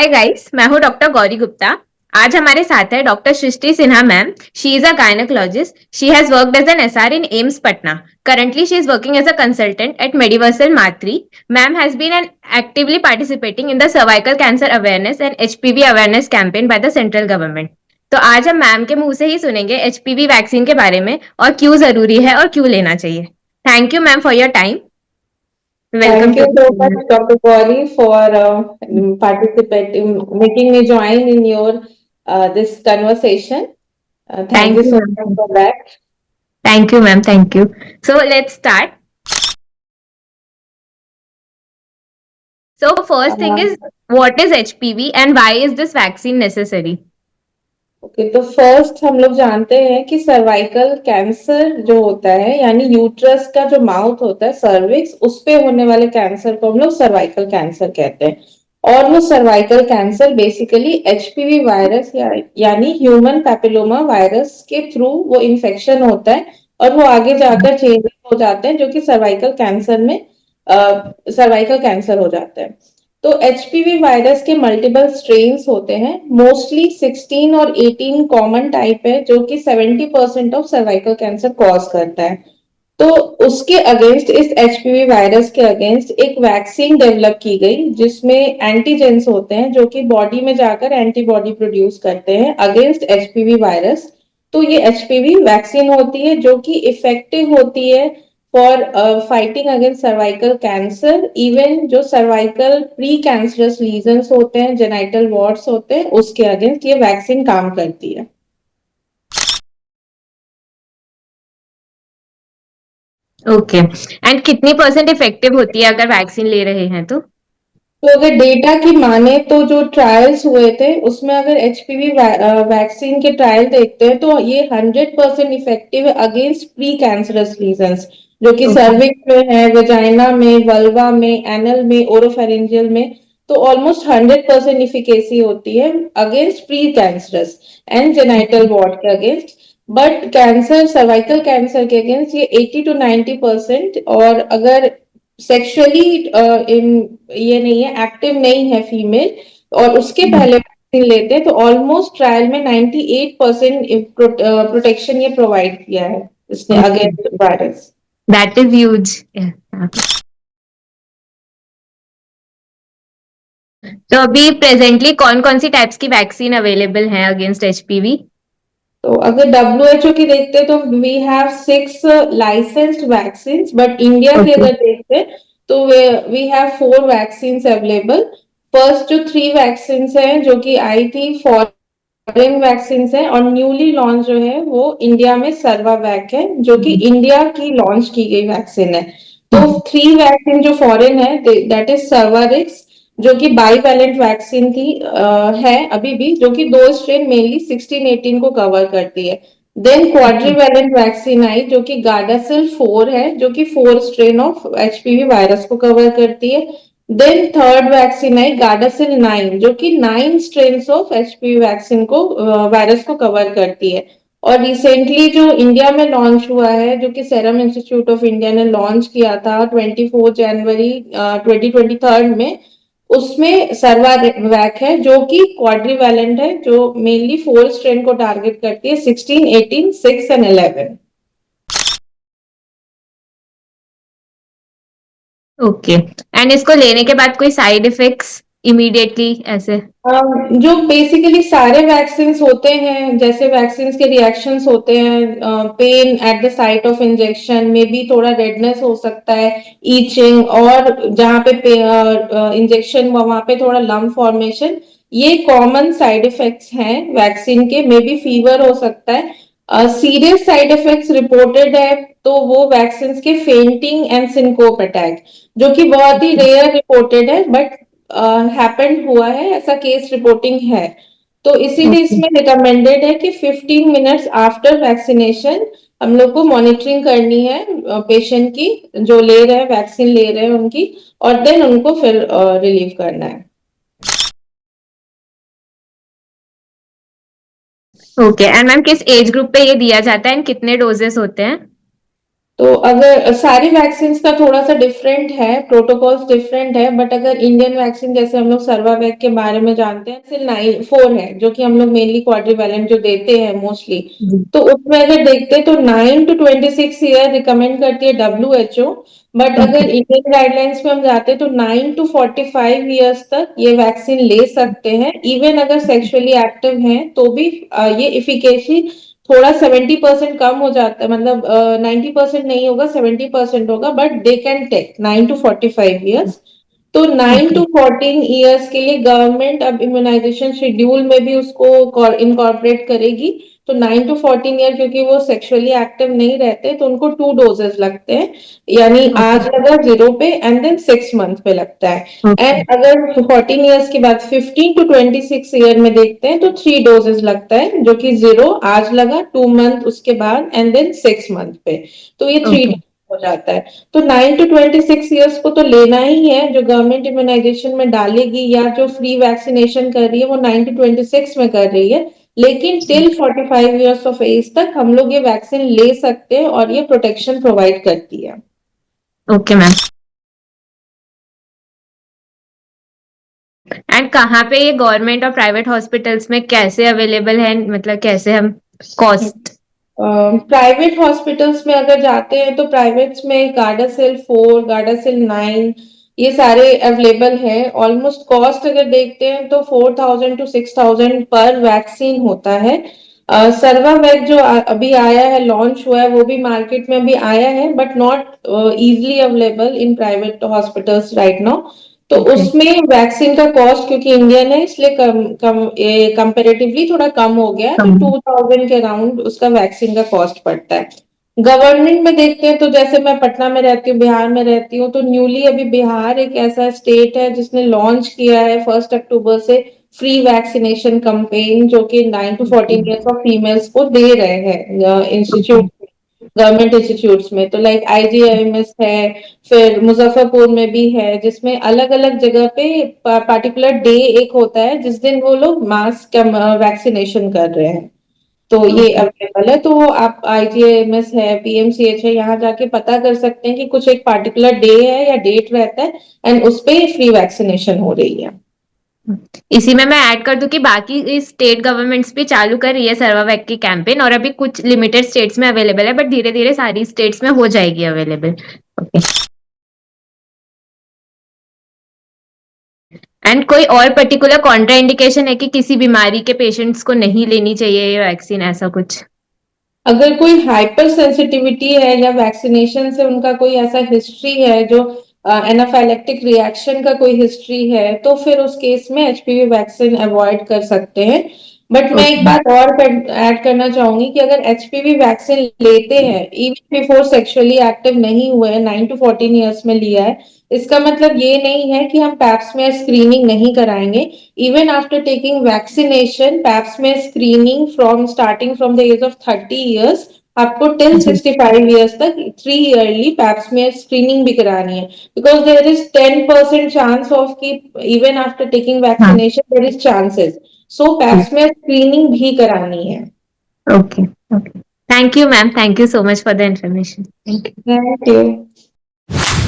Hi guys, मैं हूं doctor Gauri Gupta. आज हमारे साथ है doctor Srishti Sinha ma'am. She is a gynaecologist. She has worked as an SR in AIIMS Patna. Currently, she is working as a consultant at Mediversal Matri. Ma'am has been actively participating in the cervical cancer awareness and HPV awareness campaign by the central government. तो आज हम ma'am के मुंह से ही सुनेंगे HPV vaccine के बारे में और क्यों जरूरी है और क्यों लेना चाहिए। Thank you ma'am for your time. Welcome Thank you too. so much, Dr. Gauri, for participating, making me join in your this conversation. Thank thank you you so much ma'am. for that. Thank you ma'am, thank you. So let's start. So first thing Uh, is, what is HPV and why is this vaccine necessary? Okay, तो first हम लोग जानते हैं कि cervical cancer जो होता है, यानी यूट्रस का जो माउथ होता है, सर्विक्स, उस पे होने वाले कैंसर को हम लोग सर्वाइकल कैंसर कहते हैं। और वो cervical cancer basically HPV virus यानी ह्यूमन पैपिलोमा वायरस के थ्रू वो इन्फेक्शन होता है और वो आगे जाकर चेंज हो जाते हैं, जो कि सर्वाइकल कैंसर में सर्वाइकल कैंसर हो जाता है। तो एचपीवी वायरस के मल्टीपल स्ट्रेन्स होते हैं। मोस्टली 16 और 18 कॉमन टाइप है, जो कि 70% ऑफ सर्वाइकल कैंसर कॉज करता है। तो उसके अगेंस्ट, इस एचपीवी वायरस के अगेंस्ट एक वैक्सीन डेवलप की गई, जिसमें एंटीजेंस होते हैं जो कि बॉडी में जाकर एंटीबॉडी प्रोड्यूस करते हैं अगेंस्ट एचपीवी वायरस। तो ये एचपीवी वैक्सीन होती है जो कि इफेक्टिव होती है for fighting against cervical cancer. Even जो सर्वाइकल प्री कैंसरस लीजन्स होते हैं, जेनाइटल वॉर्ड्स होते हैं, उसके अगेंस्ट ये वैक्सीन काम करती है। ओके। एंड कितनी परसेंट इफेक्टिव होती है अगर वैक्सीन ले रहे हैं तो? तो अगर डेटा की माने तो जो ट्रायल्स हुए थे उसमें अगर एचपीवी वैक्सीन के ट्रायल देखते हैं तो ये 100% इफेक्टिव है अगेंस्ट प्री कैंसरस लीजन्स, जो कि ओके। सर्विक्स में है, वेजाइना में, वल्वा में, एनल में, ओरोफेरिंजियल में। तो ऑलमोस्ट 100% इफिकेसी होती है against pre cancerous and genital warts के against. But cancer, cervical cancer के अगेंस्ट ये 80 to 90%। और अगर सेक्सुअली इन ये नहीं है, एक्टिव नहीं है फीमेल, और उसके पहले वैक्सीन लेते हैं, तो ऑलमोस्ट ट्रायल में 98% प्रोटेक्शन ये प्रोवाइड किया है इसने okay, against virus. That is huge. तो अभी प्रेजेंटली कौन कौन सी टाइप्स की वैक्सीन अवेलेबल हैं अगेंस्ट एचपीवी? तो अगर डब्ल्यूएचओ की देखते हैं तो we have 6 licensed vaccine, but India की ओके। अगर देखते हैं तो we have 4 vaccine available. First जो 3 वैक्सीन हैं जो कि आई थी फॉरेन वैक्सीन है, और न्यूली लॉन्च जो है वो इंडिया में सर्वावैक है, जो कि इंडिया की लॉन्च की गई वैक्सीन है। तो 3 वैक्सीन जो फॉरेन है, दैट इज सर्वारिक्स, जो कि बाईवैलेंट वैक्सीन थी, है अभी भी, जो कि 2 स्ट्रेन मेनली 16-18 को कवर करती है। देन क्वाड्रीवैलेंट वैक्सीन आई, जो कि गार्डासिल 4 है, जो कि 4 स्ट्रेन ऑफ एचपीवी वायरस को कवर करती है। देन थर्ड वैक्सीन आई गार्डासिल 9, जो कि 9 स्ट्रेन ऑफ एचपीवी वैक्सीन को वायरस को कवर करती है। और रिसेंटली जो इंडिया में लॉन्च हुआ है, जो कि सेरम इंस्टीट्यूट ऑफ इंडिया ने लॉन्च किया था 24 जनवरी 2023 में, उसमें सर्वावैक है, जो कि क्वाड्रीवैलेंट है, जो मेनली 4 स्ट्रेन को टारगेट करती है, 16, 18, 6 एंड 11। ओके। एंड इसको लेने के बाद कोई साइड इफेक्ट्स इमीडिएटली ऐसे? जो बेसिकली सारे वैक्सीन्स होते हैं, जैसे वैक्सीन्स के रिएक्शंस होते हैं, pen at the site of injection में भी, थोड़ा रेडनेस हो सकता है, ईचिंग, और जहाँ पे इंजेक्शन वहां पे थोड़ा लम्प फॉर्मेशन, ये कॉमन साइड इफेक्ट्स हैं वैक्सीन के। मे बी फीवर हो सकता है। सीरियस साइड इफेक्ट्स रिपोर्टेड है तो वो वैक्सीन्स के फेंटिंग एंड सिंकोप अटैक, जो कि बहुत ही रेयर रिपोर्टेड है, बट हैपेंड हुआ है, ऐसा केस रिपोर्टिंग है। तो इसीलिए ओके। इसमें रिकमेंडेड है कि 15 मिनट्स आफ्टर वैक्सीनेशन हम लोग को मॉनिटरिंग करनी है पेशेंट की, जो ले रहे हैं वैक्सीन ले रहे हैं उनकी, और देन उनको फिर रिलीव करना है। ओके। एंड मैम किस एज ग्रुप पे ये दिया जाता है एंड कितने डोजेस होते हैं? तो अगर सारी वैक्सीन का थोड़ा सा डिफरेंट है, प्रोटोकॉल्स डिफरेंट है, बट अगर इंडियन वैक्सीन जैसे हम लोग सर्वावैक के बारे में जानते हैं, सिर्फ 9 4 है जो कि हम लोग मेनली क्वाड्रिवेलेंट जो देते हैं मोस्टली। जी। तो उसमें अगर देखते हैं तो 9 to 26 ईयर रिकमेंड करती है WHO। But okay. अगर इंडियन गाइडलाइंस में हम जाते हैं तो 9 to 45 ईयर्स तक ये वैक्सीन ले सकते हैं। इवन अगर सेक्सुअली एक्टिव हैं तो भी ये इफिकेसी थोड़ा 70% कम हो जाता है, मतलब 90% नहीं होगा, 70% होगा, but they can take 9 to 45 years. तो नाइन ओके। टू 14 ईयर्स के लिए गवर्नमेंट अब इम्यूनाइजेशन शेड्यूल में भी उसको इनकॉर्पोरेट करेगी। तो 9 to 14 ईयर क्योंकि वो सेक्सुअली एक्टिव नहीं रहते तो उनको 2 डोजेस लगते हैं, यानी ओके। आज लगा 0 पे एंड देन 6 मंथ पे लगता है। ओके। एंड अगर 14 ईयर्स के बाद 15 to 26 ईयर में देखते हैं तो 3 डोजेस लगता है, जो कि 0 आज लगा, 2 मंथ उसके बाद एंड देन 6 मंथ पे। तो ये थ्री ओके। हो जाता है। तो 9 to 26 ईयर्स को तो लेना ही है, जो गवर्नमेंट इम्यूनाइजेशन में डालेगी या जो फ्री वैक्सीनेशन कर रही है वो 9 to 26 में कर रही है। लेकिन टिल 45 ईयर्स ऑफ एज तक हम लोग ये वैक्सीन ले सकते हैं और ये प्रोटेक्शन प्रोवाइड करती है। Okay ma'am. एंड कहाँ पे ये गवर्नमेंट और प्राइवेट हॉस्पिटल्स में कैसे अवेलेबल है, मतलब कैसे हम कॉस्ट? प्राइवेट हॉस्पिटल्स में अगर जाते हैं तो प्राइवेट्स में गार्डासिल 4, गार्डासिल 9 ये सारे अवेलेबल है। ऑलमोस्ट कॉस्ट अगर देखते हैं तो 4000 to 6000 पर वैक्सीन होता है। सर्वावैक जो अभी आया है, लॉन्च हुआ है, वो भी मार्केट में अभी आया है, but not easily available in private hospitals right now. तो ओके। उसमें वैक्सीन का कॉस्ट क्योंकि इंडियन है इसलिए कम कम कंपेरेटिवली थोड़ा कम हो गया है, तो कम। 2000 के अराउंड उसका वैक्सीन का कॉस्ट पड़ता है। गवर्नमेंट में देखते हैं तो जैसे मैं पटना में रहती हूँ, बिहार में रहती हूँ, तो न्यूली अभी बिहार एक ऐसा स्टेट है जिसने लॉन्च किया है 1 अक्टूबर से फ्री वैक्सीनेशन कैंपेन, जो कि 9 to 14 ईयर्स ऑफ फीमेल्स को दे रहे हैं ओके। इंस्टीट्यूट, गवर्नमेंट इंस्टीट्यूट्स में। तो लाइक IGIMS है, फिर मुजफ्फरपुर में भी है, जिसमें अलग अलग जगह पे पार्टिकुलर डे एक होता है जिस दिन वो लोग मास वैक्सीनेशन कर रहे हैं। तो ये ओके। अवेलेबल है, तो आप IGIMS है, PMCH है, यहाँ जाके पता कर सकते हैं कि कुछ एक पार्टिकुलर डे है या डेट रहता है एंड उस पे फ्री वैक्सीनेशन हो रही है। इसी में मैं ऐड कर दूं कि बाकी स्टेट गवर्नमेंट्स भी चालू कर रही है सर्वावैक की कैंपेन, और अभी कुछ लिमिटेड स्टेट्स में अवेलेबल है, बट धीरे धीरे सारी स्टेट्स में हो जाएगी अवेलेबल। ओके। एंड कोई और पर्टिकुलर कॉन्ट्रा इंडिकेशन है कि किसी बीमारी के पेशेंट्स को नहीं लेनी चाहिए ये वैक्सीन, ऐसा कुछ? अगर कोई हाइपर सेंसिटिविटी है या वैक्सीनेशन से उनका कोई ऐसा हिस्ट्री है जो एनाफाइलेक्टिक रिएक्शन का कोई हिस्ट्री है, तो फिर उस केस में HPV वैक्सीन अवॉइड कर सकते हैं। बट मैं एक ओके। बात और ऐड करना चाहूंगी कि अगर HPV वैक्सीन लेते हैं इवन बिफोर सेक्सुअली एक्टिव नहीं हुए हैं, 9 to 14 ईयर्स में लिया है, इसका मतलब ये नहीं है कि हम पैप्समेयर स्क्रीनिंग नहीं कराएंगे। Even after taking vaccination, pap smear screening from starting from the age of 30 years, आपको टिल जी। 65 ईयर्स तक 3 ईयरली पैप्समेयर स्क्रीनिंग भी करानी है। Because there is 10% chance of कि इवन आफ्टर टेकिंग हाँ। Vaccination there is chances, so pap smear screening भी करानी है। Okay. Okay. Thank you ma'am, thank you so much for the information. Thank you. Thank you.